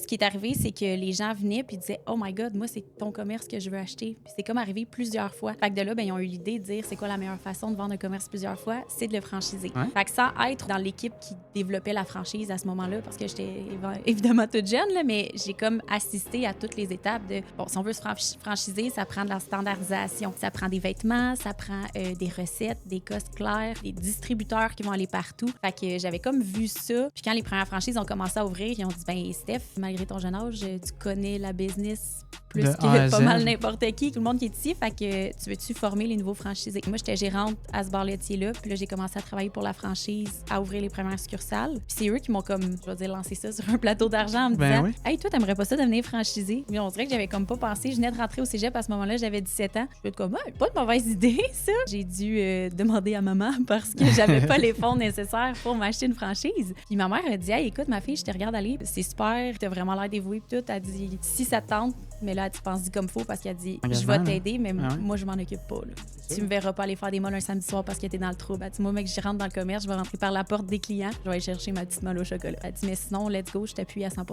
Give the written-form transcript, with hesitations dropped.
Ce qui est arrivé, c'est que les gens venaient puis disaient « Oh my God, moi, c'est ton commerce que je veux acheter. » Puis c'est comme arrivé plusieurs fois. Fait que de là, ben, ils ont eu l'idée de dire c'est quoi la meilleure façon de vendre un commerce plusieurs fois? C'est de le franchiser. Ouais. Fait que sans être dans l'équipe qui développait la franchise à ce moment-là, parce que j'étais évidemment toute jeune, là, mais j'ai comme assisté à toutes les étapes de, bon, si on veut se franchiser, ça prend de la standardisation. Ça prend des vêtements, ça prend des recettes, des costs clairs, des distributeurs qui vont aller partout. Fait que j'avais comme vu ça. Puis quand les premières franchises ont commencé à ouvrir, ils ont dit, ben Steph, malgré ton jeune âge, tu connais la business plus De A à que pas Z. mal n'importe qui, tout le monde qui est ici. Fait que tu veux-tu former les nouveaux franchisés? Moi, j'étais gérante à ce bar laitier-là. Puis là, j'ai commencé à travailler pour la franchise, à ouvrir les premières succursales. Puis c'est eux qui m'ont comme, je vais dire, lancé ça sur un plateau d'argent en me Ben disant oui. Hey, toi, t'aimerais pas ça devenir franchisé? Mais on dirait que j'avais comme pas pensé. Je venais de rentrer au cégep à ce moment-là, j'avais 17 ans. Je suis comme, pas de mauvaise idée, ça. J'ai dû demander à maman parce que j'avais pas les fonds nécessaires pour m'acheter une franchise. Puis ma mère a dit Hey, écoute, ma fille, je te regarde aller. C'est super, t'as vraiment l'air dévouée. Puis tout. Elle dit Si ça te tente, mais là, tu penses comme faut parce qu'elle dit Je Engagement, vais là. t'aider, mais Ah ouais. moi, je m'en occupe pas. Là. Tu me verras pas aller faire des molles un samedi soir parce que t'es dans le trouble. Elle dit Moi, mec, je rentre dans le commerce, je vais rentrer par la porte des clients, je vais aller chercher ma petite molle au chocolat. Elle dit Mais sinon, let's go, je t'appuie à 100%.